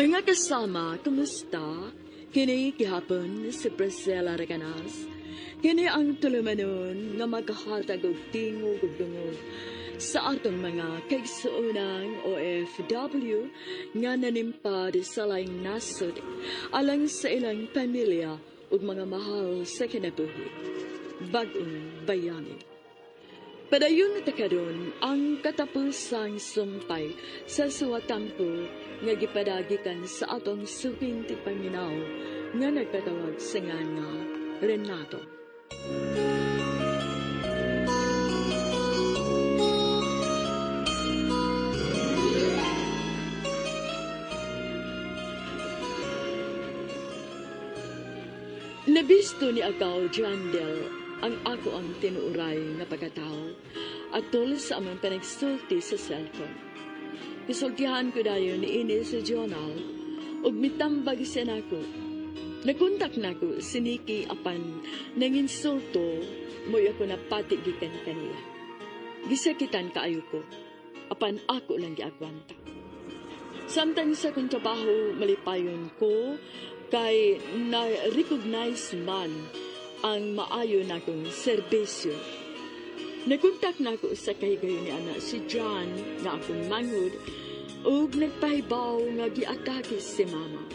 Mga kasama, kumusta? Kini gihapon si Priscilla Reganas. Kini ang tulumanon nga magkahatag og tingog ug dungog sa atong mga kaigsuonang OFW nga nanimpad sa laing nasod alang sa ilang pamilya ug mga mahal sa kinabuhi. BagOng Bayani. Padayon na karon ang katapusang sumpay sa suwatampo nga gipadagikan sa atong suping tipaminaw nga nagpatawag sa nga Renato. Nabisto ni Agaw Jandel ang ako ang tinuuray nga pagkatao at tol sa amang panagsulti sa cellphone. Kisultihan ko dayon ni ini sa journal ug mitambag siya nako. Nakontak nako si Nikki apan nanginsulto mo'y ako napati gikan kaniya. Gisakitan kaayo ko apan ako lang giagwanta. Samtang sa kong trabaho malipayon ko kay na-recognize man ang maayo na kong serbisyo. Nakontak na ko sa kahigayon ni anak si John na akong manghod ug nagpahibaw nga giatake si mama.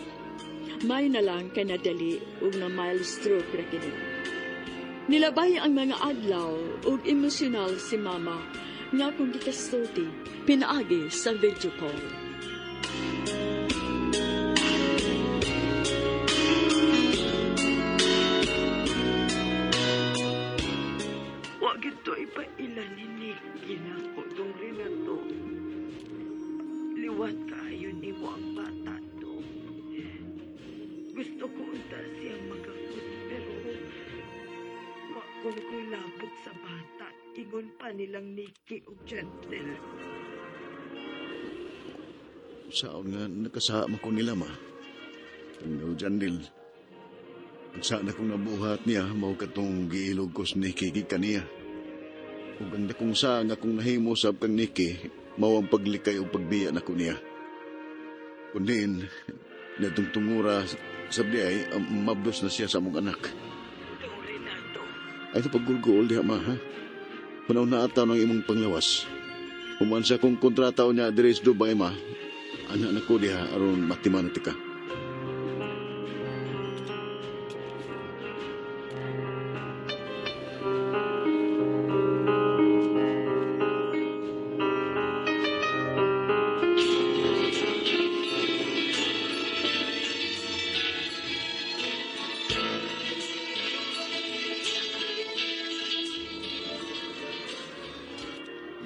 May na lang kay nadali ug na mild stroke ra kini. Nilabay ang mga adlaw ug emosyonal si mama nga kung gikasulti pinaagi sa video call. Ito ipailan ni Nikki na ko itong Renato. Liwat kayo ni mo ang bata to. Gusto ko unta siyang magakot pero wakon ko'y labot sa bata. Ingon pa nilang Nikki o Gentle. Saan nga nakasama ko nila ma? Ang Jandil. Ang saan akong nabuhat niya, mao katong giilog ko sa Nikki kaniya. Ug ang dakong sa nga kung nahimo sab kang Nikki, mao ang paglikay o pagbiya na ko niya. Kundiin, natong tungura sabdi ay mabdos na siya sa among anak. Renato. Ay ito paggulgol diha ma ha? Punaw na ataw ng imong panglawas. Human sa kong kontrataw niya diris Dubai ma, anak na ko diha aron matiman ka.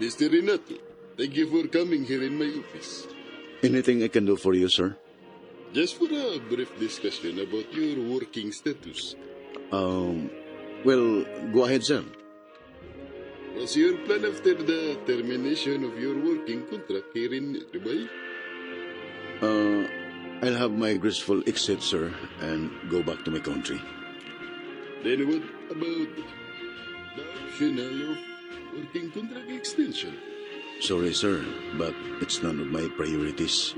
Mr. Renato, thank you for coming here in my office. Anything I can do for you, sir? Just for a brief discussion about your working status. Well, go ahead, sir. What's your plan after the termination of your working contract here in Dubai? I'll have my graceful exit, sir, and go back to my country. Then what about the optional of working contract extension? Sorry, sir, but it's none of my priorities.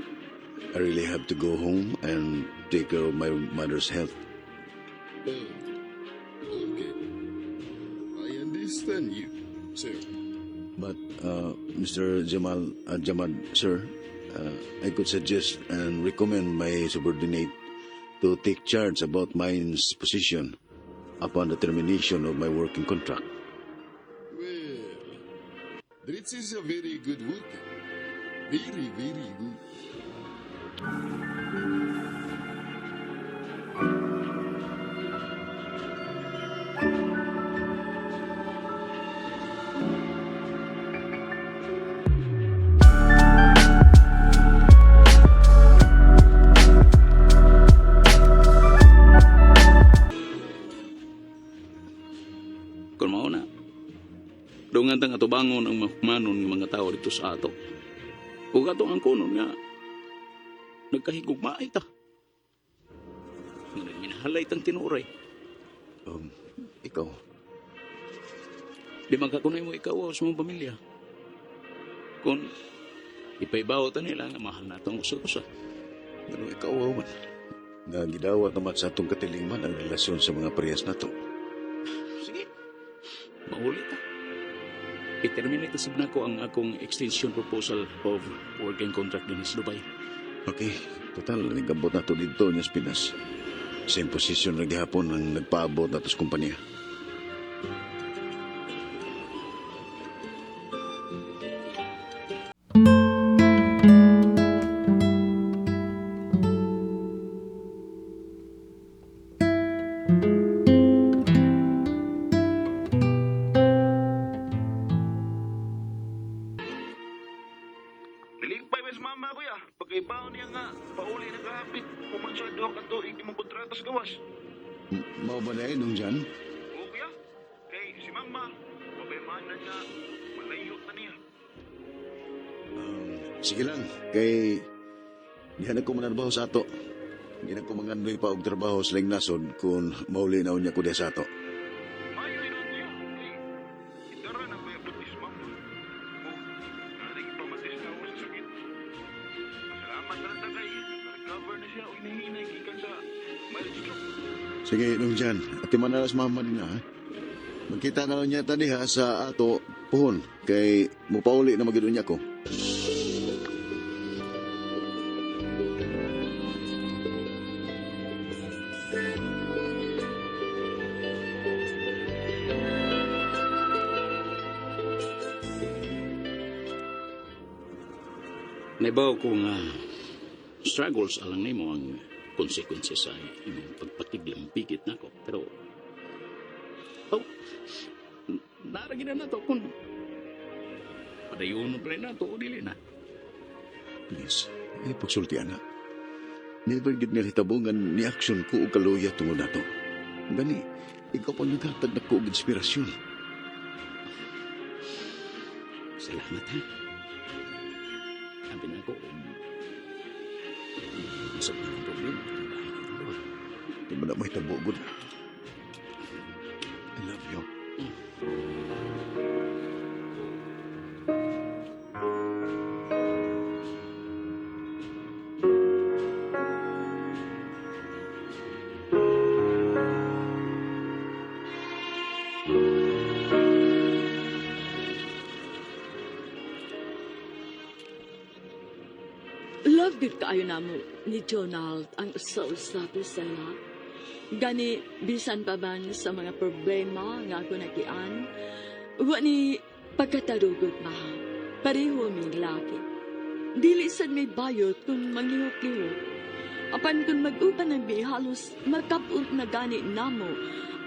I really have to go home and take care of my mother's health. Oh, okay. I understand you, sir. But, Mr. Jamad, sir, I could suggest and recommend my subordinate to take charge about mine's position upon the termination of my working contract. Dritz is a very good worker. Very, very good. Kung mao na, dungan tang atubangon ang mahumanon ng mga tao dito sa ato. Ug ato ang kunon nga nagkahigugmaay ta. Nga nagminahalay tang tinuray. Ikaw, Di magkakunay mo ikaw sa mong pamilya. Kung ipaibaw ta nila nga mahal na itong usa-usa. Pero ikaw, man, nga gidawat naman sa atong katilingman ang relasyon sa mga parehas na to. Sige. Maulit ta. I-terminate sab na ko ang akong extension proposal of working contract din sa Dubai. Okay, total, nagabot na to dito niya sa Pinas. Same position na gihapon ang nagpaabot na to sa kumpanya. Nalimpay ba sa mama ko ya? Pagkaibaw niya nga, pauli na kahapit. Pumansya doon ka to, hindi mong kontrata sa gawas. Mao ba na nung dyan? Oo kuya, kay si mama, mabaymanan nga, malayo na niya. Sige lang, kay dihan ako manarbaho sa ato. Hindi na ko mangandoy pa og trabaho sa nasod kung mauli na unya ko diha sa ato. Mayo ino kuya, kay itara na may abot si mama. Oh, naring ipamatis na ako sa sakit. Masalamat na lang ta kay, na-recover na siya o hinahinay gikan sa mild stroke. Sige, nung dyan. At manalas mama din na, ha? Magkita na lang niya diha sa ato puhon. Kay mupauli na magidun niya ko. Naibaw ko nga struggles alang nimo ang consequences sa imong pagpatiglang pigit nako. Pero naragin na to kung padayon pa na to o dili na. Please, pagsultian na. Never gid nila hitabungan ni action ko o kaluya tungod na to. Gani, ikaw pa naghatag na ko og inspirasyon. Salamat ha. Sabi na ko, masag na ang problema. Di mo na may tabugod. I love you. Love good kaayo namo ni Jonald ang usa-usa Priscilla. Gani, bisan pa man sa mga problema nga ako nakian, wa ni pagkatarugot maha. Pareho ming laki. Dili sad may bayot kung manglihok-lihok. Apan kung mag-upan ng halos makapot na gani namo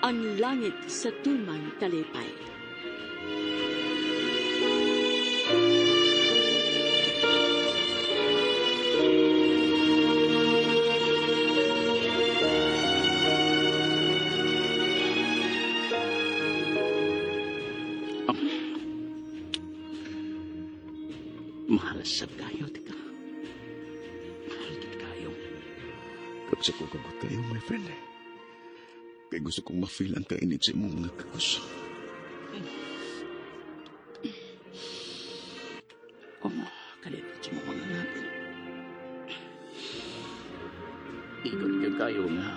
ang langit sa tumang kalipay. Mahal sa kayo, tika. Mahal gid kayo. Kapsa ko kagot kayo, my friend. Kaya gusto kong ma-feel ang kainit sa imong mga kakos. Kalit sa mga natin. Ikot kayo nga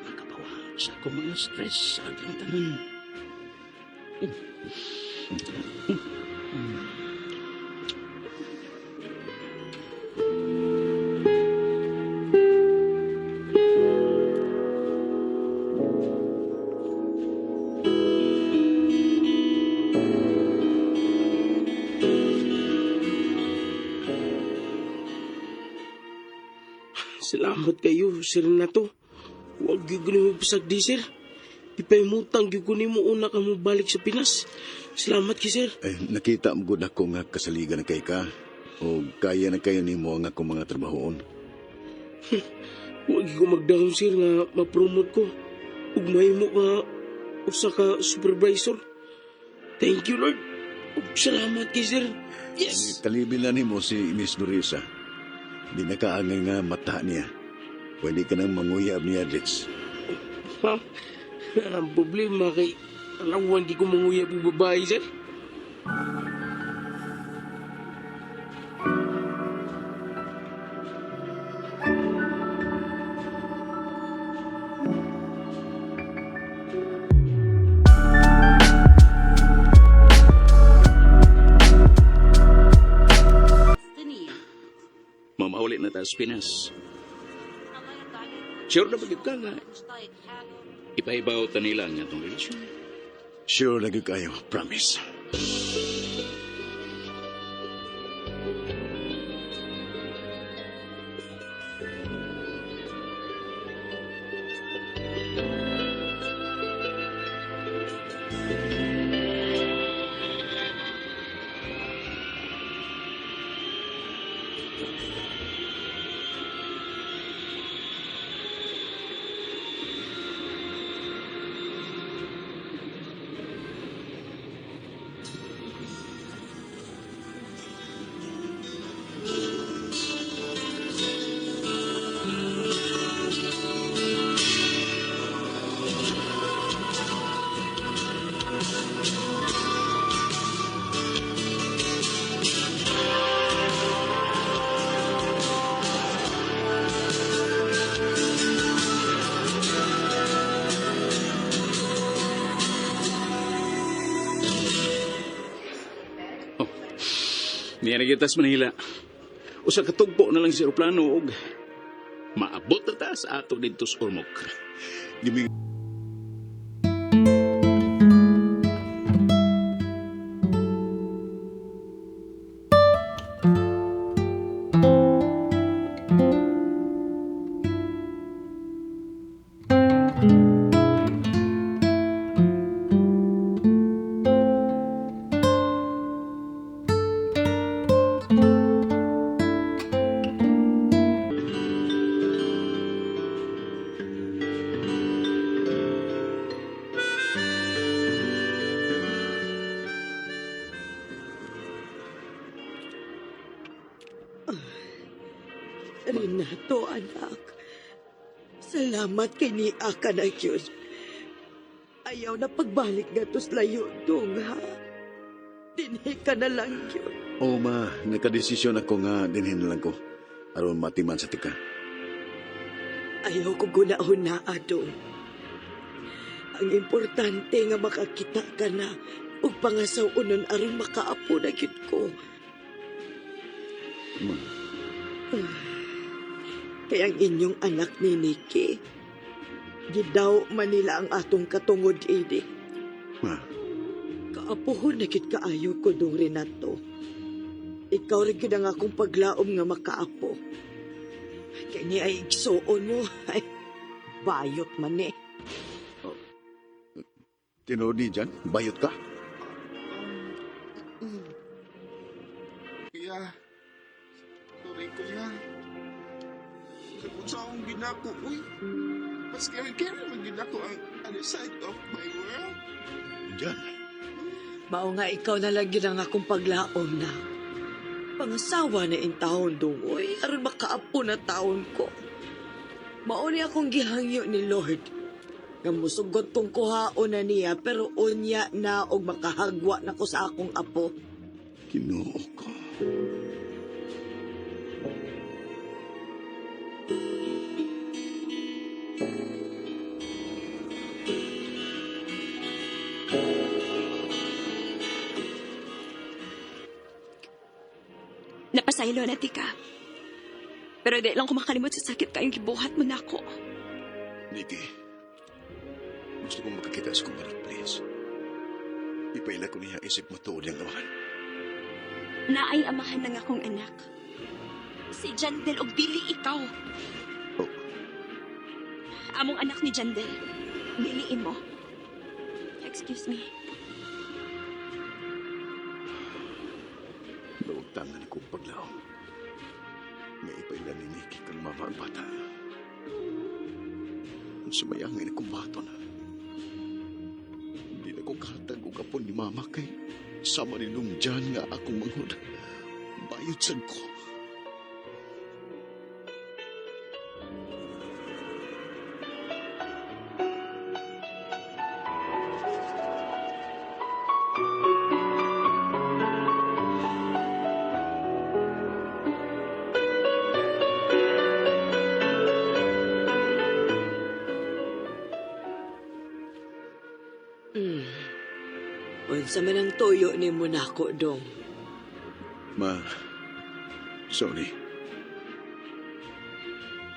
makabawa sa akong mga stress sa aking tanan. Salamat kayo, Sir Renato. Huwag yung ganun di, sir. Ipahimutang yung kunin mo una ka mo balik sa Pinas. Salamat ki, sir. Nakita mo gud ako nga kasaligan na kay ka. O kaya na kayo ni mo ang akong mga trabahoon. Huwag ko magdahon, sir, nga ma-promote ko. Ugmay mo ka usa ka supervisor. Thank you, Lord. Ug salamat ki, sir. Yes! Kalibin na ni mo si Miss Dorisa. Di nakaangay nga mata niya. Pwede ka nang manguyab niya, Rich. Ha? Ang problema kay alawan di ko manguyab yung babae, sir. kita sa Pinas. Sure na bagit ka nga. Ipaibaw ta nila ang atong relasyon. Sure lagi kayo, promise. Niya nagitas Manila. Usa ka tugpo na lang si aeroplano og maabot na ta sa ato dito sa Ormoc. Gibing Renato, anak. Salamat kay ni Aka na yun. Ayaw na pagbalik nga tos layo dong, ha? Dinhi ka na lang yun. Oo, ma, nakadesisyon ako nga dinhin lang ko. Aron matiman sa tika. Ayaw ko gunahon na, Adong. Ang importante nga makakita ka na ug pangasaw unon aron makaapo na gyud ko. Ma, Kaya ang inyong anak ni Nikki, gidaw man nila ang atong katungod, Edi. ma, Kaapuhon na gid kaayo ko dong, Renato. Ikaw rin gid ang akong paglaom nga makaapo. Kaya niya ay igsuon mo, ay bayot man eh. tinuod ni dyan, bayot ka? Kuya, sorry kuya. Sa akong ginako, uy. Mas kaya naman ginako ang other side of my world. Dyan. Mao nga ikaw na lang yun ang akong paglaom na. Pangasawa na in taon dong, uy. Aron makaapo na taon ko. Mao ni akong gihangyo ni Lord. Nga musugot kong kuhaon na niya, pero unya na og makahagwa na ko sa akong apo. Kinuo ko. Napasaylo na tika. Pero di lang ko makalimot sa sakit kayong gibuhat mo na ako. Nikki, gusto kong makakita sa kumarat, please. Ipaila ko niya isip mo tuod yung amahan. Naay amahan ng akong anak. Si Jandel og dili ikaw. Oh, Among anak ni Jandel. Diliin mo. Excuse me. nawagtangan akong paglaom. May ipaila ni Nikki kang mama ang bata. Ang sumayangin akong bato na. Hindi na ko kahatag o kapon ni mama kay sama ni nung dyan nga akong manghod. Bayot sad ko. Unsa man ang toyo ni mo nako dong. Ma, sorry.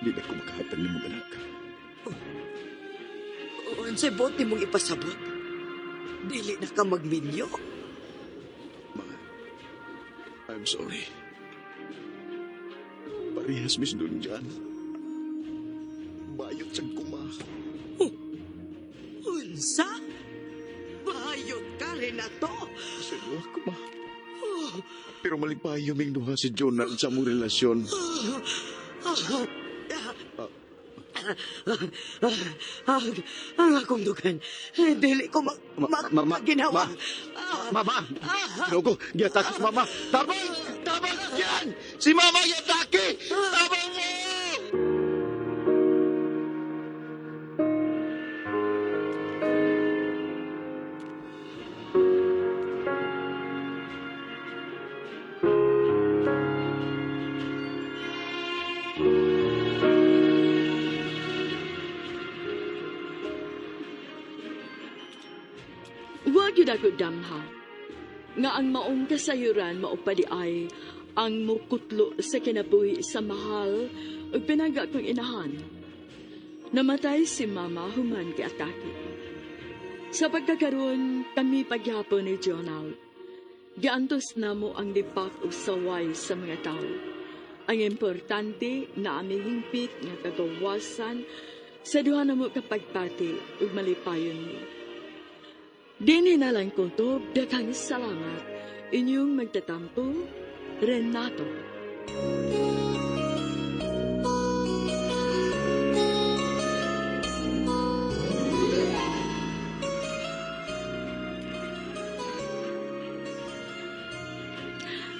Di na ko makahatag ni mong anak. Unsay bote mong ipasabot? Dili na ka magminyo. Ma, I'm sorry. Parehas mis doon dyan. Bayot sa kuma. Unsa? Bayot ka, Renato. Sa'yo ako, ma. Pero malipayo ming duha si Jonah sa mong relasyon. Ang akong dugan. Dili ko ginawa. Mama! Logo, giatake si Mama! Tabang! Tabang yan! Si Mama giatake! Tabang mo! Huwag yun ako damha. Nga ang maong kasayuran maupadi ay ang mukutlo sa kinabuhi sa mahal o pinaga kong inahan. Namatay si Mama human kay atake. Sa pagkakaroon kami paghapon ni Jonal, giantos na mo ang lipak o saway sa mga tao. Ang importante na aming himpit nga kagawasan sa duha na mo kapagpati o malipayon mo. Din hinalang ko to, daghang salamat. Inyong magtatampo, Renato.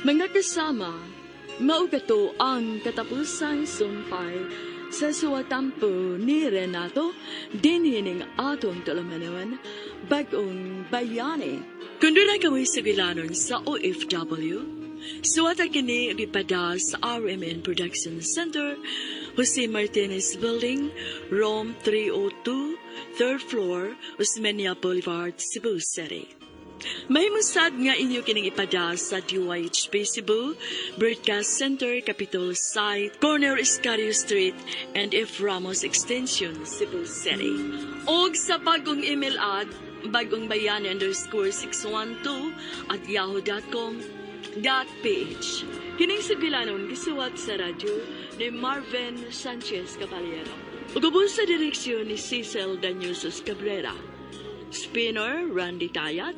Mga kasama, maugato ang katapusang sumpay sa suwatampo ni Renato, din hining atong talamanawan, BagOng Bayani. Kung doon na kami sa gilanon sa OFW, suwata kini ripada sa RMN Production Center, Jose Martinez Building, Rome 302, 3rd floor, Osmeña Boulevard, Cebu City. May musad nga inyo kining ipada sa DYHP Cebu, Broadcast Center, Capitol Site, Corner Escario Street, and F. Ramos Extension, Cebu City. Og sa bagong email ad, bagongbayani_612@yahoo.com.ph. Kining sibilanon gisuwat sa radyo ni Marvin Sanchez Caballero. Ugubon sa direksyon ni Cecil Danyusos Cabrera. Spinner, Randy Tayat.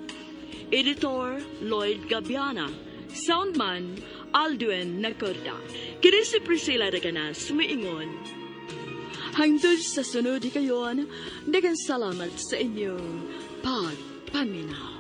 Editor, Lloyd Gabiana. Soundman, Aldwin Nacorda. Kini si Priscilla Raganas, muingon. Hangtod sa sunod kayon, dagang salamat sa inyong pagpaminaw.